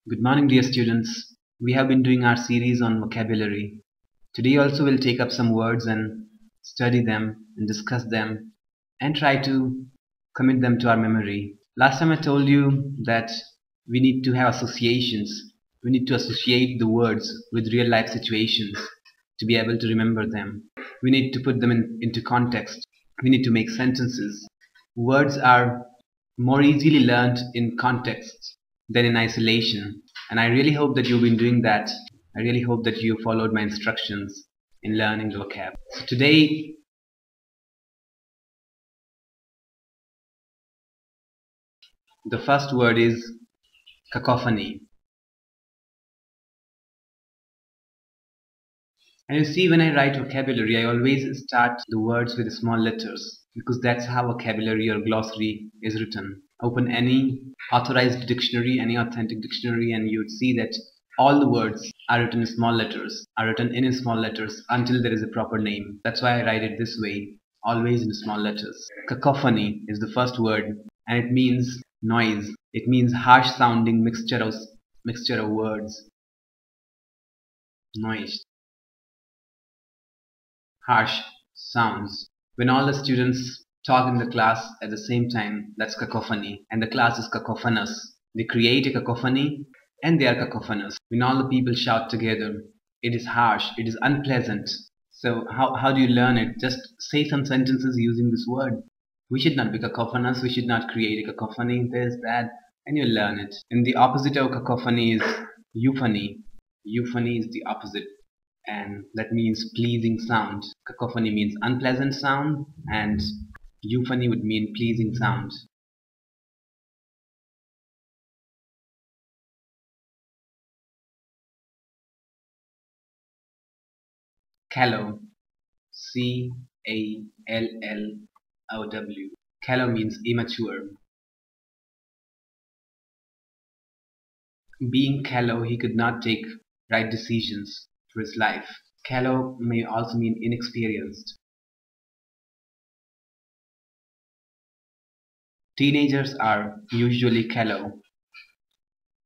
Good morning, dear students. We have been doing our series on vocabulary. Today also we'll take up some words and study them and discuss them and try to commit them to our memory. Last time I told you that we need to have associations. We need to associate the words with real life situations to be able to remember them. We need to put them into context. We need to make sentences. Words are more easily learned in context than in isolation. And I really hope that you've been doing that. I really hope that you followed my instructions in learning the vocab. So today, the first word is cacophony. And you see, when I write vocabulary, I always start the words with small letters because that's how vocabulary or glossary is written. Open any authorized dictionary, any authentic dictionary, and you would see that all the words are written in small letters, until there is a proper name. That's why I write it this way, always in small letters. Cacophony is the first word, and it means noise. It means harsh sounding mixture of words. Noise. Harsh sounds. When all the students talk in the class at the same time, that's cacophony, and the class is cacophonous. They create a cacophony and they are cacophonous. When all the people shout together, it is harsh, it is unpleasant. So how do you learn it? Just say some sentences using this word. We should not be cacophonous, we should not create a cacophony, this, that, and you learn it. And the opposite of cacophony is euphony. Euphony is the opposite, and that means pleasing sound. Cacophony means unpleasant sound, and euphony would mean pleasing sound. Callow. C-A-L-L-O-W. Callow means immature. Being callow, he could not take right decisions for his life. Callow may also mean inexperienced. Teenagers are usually callow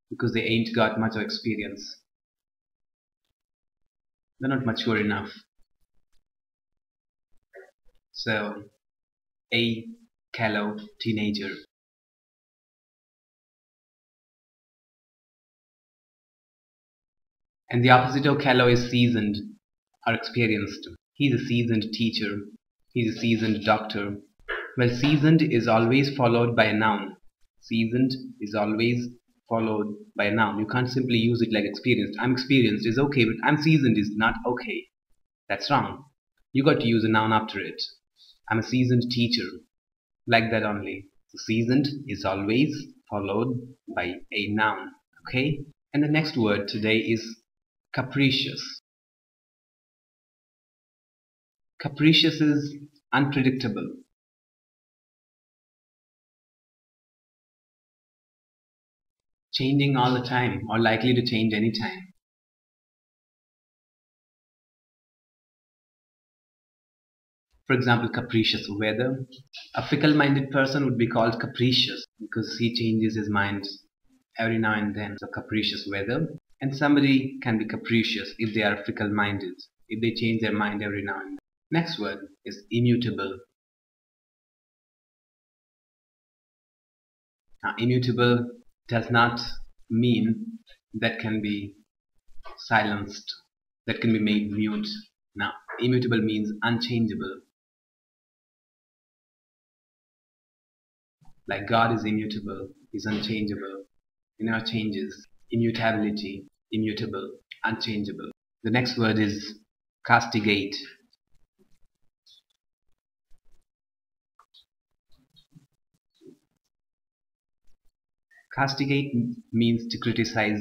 because they ain't got much of experience. They're not mature enough. So, a callow teenager. And the opposite of callow is seasoned or experienced. He's a seasoned teacher. He's a seasoned doctor. Well, seasoned is always followed by a noun. Seasoned is always followed by a noun. You can't simply use it like experienced. I'm experienced is okay, but I'm seasoned is not okay. That's wrong. You got to use a noun after it. I'm a seasoned teacher. Like that only. So seasoned is always followed by a noun. Okay? And the next word today is capricious. Capricious is unpredictable. Changing all the time or likely to change any time. For example, capricious weather. A fickle-minded person would be called capricious because he changes his mind every now and then. So capricious weather. And somebody can be capricious if they are fickle-minded, if they change their mind every now and then. Next word is immutable. Now, immutable does not mean that can be silenced, that can be made mute. Now, immutable means unchangeable. Like God is immutable, is unchangeable. He never changes. Immutability, immutable, unchangeable. The next word is castigate. Castigate means to criticize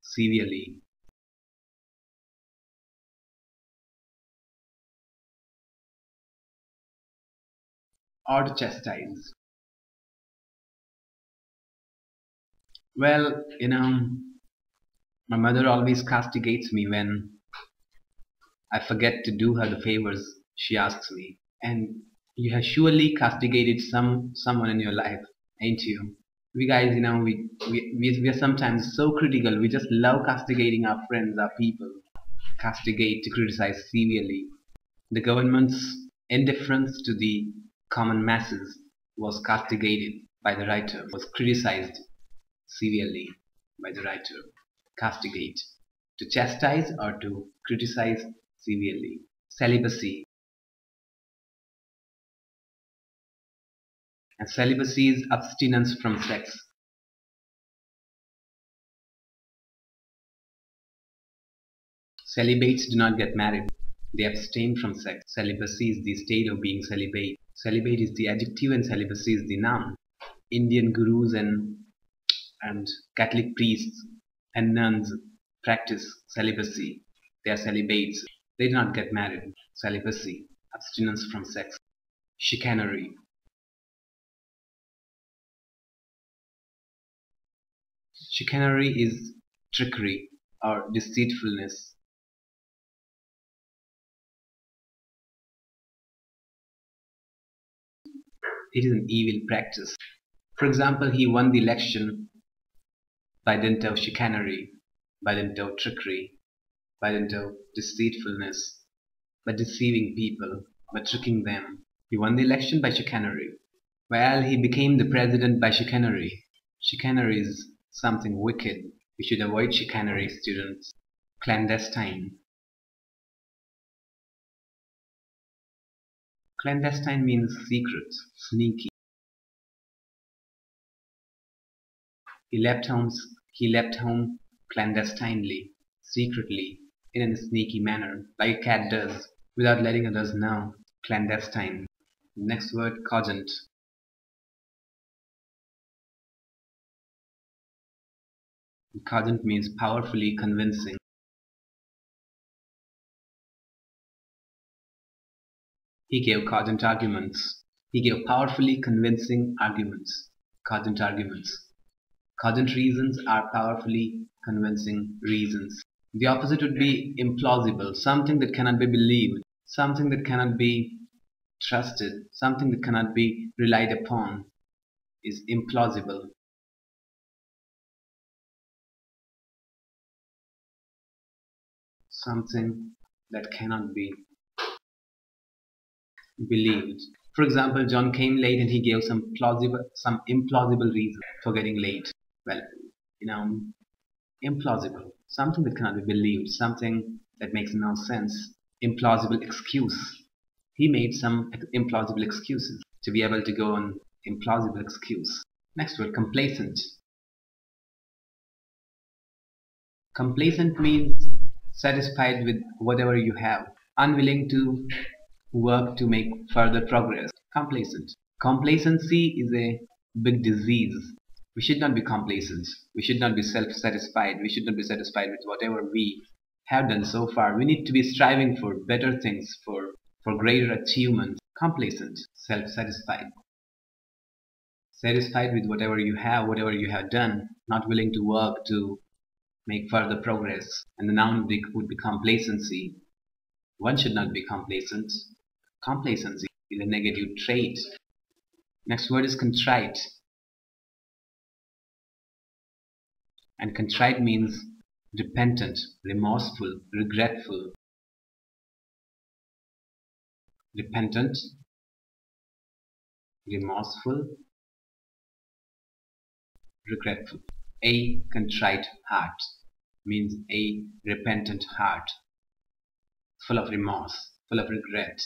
severely. Or to chastise. Well, my mother always castigates me when I forget to do her the favors she asks me. And you have surely castigated someone in your life, ain't you? We guys, we are sometimes so critical. We just love castigating our friends, our people. Castigate, to criticize severely. The government's indifference to the common masses was castigated by the writer, was criticized severely by the writer. Castigate, to chastise or to criticize severely. Celibacy, and celibacy is abstinence from sex. Celibates do not get married. They abstain from sex. Celibacy is the state of being celibate. Celibate is the adjective and celibacy is the noun. Indian gurus and Catholic priests and nuns practice celibacy. They are celibates. They do not get married. Celibacy, abstinence from sex. Chicanery. Chicanery is trickery or deceitfulness. It is an evil practice. For example, he won the election by dint of chicanery, by dint of trickery, by dint of deceitfulness, by deceiving people, by tricking them. He won the election by chicanery. Well, he became the president by chicanery. Chicanery is something wicked. We should avoid chicanery, students. Clandestine. Clandestine means secret, sneaky. He left home clandestinely, secretly, in a sneaky manner, like a cat does, without letting others know. Clandestine. Next word, cogent. Cogent means powerfully convincing. He gave cogent arguments. He gave powerfully convincing arguments. Cogent arguments. Cogent reasons are powerfully convincing reasons. The opposite would be implausible, something that cannot be believed, something that cannot be trusted, something that cannot be relied upon is implausible. Something that cannot be believed. For example, John came late and he gave some implausible reason for getting late. Well, implausible. Something that cannot be believed. Something that makes no sense. Implausible excuse. He made some implausible excuses to be able to go on implausible excuse. Next word, complacent. Complacent means satisfied with whatever you have, unwilling to work to make further progress. Complacent. Complacency is a big disease. We should not be complacent. We should not be self-satisfied. We should not be satisfied with whatever we have done so far. We need to be striving for better things, for greater achievements. Complacent. Self-satisfied. Satisfied with whatever you have done, not willing to work to make further progress. And the noun would be complacency. One should not be complacent. Complacency is a negative trait. Next word is contrite. And contrite means repentant, remorseful, regretful. Repentant, remorseful, regretful. A contrite heart means a repentant heart, full of remorse, full of regret,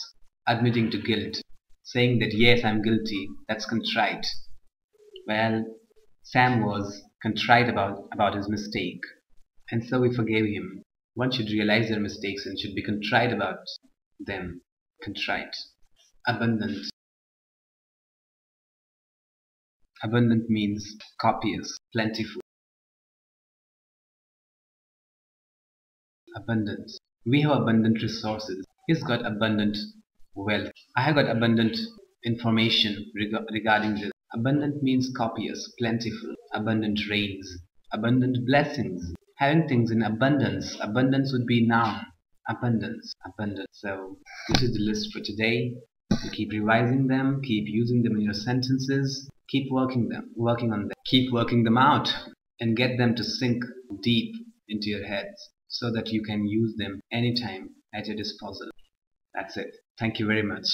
admitting to guilt, saying that yes, I'm guilty. That's contrite. Well, Sam was contrite about his mistake, and so we forgave him. One should realize their mistakes and should be contrite about them. Contrite. Abundant. Abundant means copious, plentiful. Abundant. We have abundant resources. He's got abundant wealth. I have got abundant information regarding this. Abundant means copious, plentiful, abundant rains, abundant blessings, having things in abundance. Abundance would be noun. Abundance, abundance. So this is the list for today. You keep revising them, keep using them in your sentences. Keep working on them. Keep working them out and get them to sink deep into your heads so that you can use them anytime at your disposal. That's it. Thank you very much.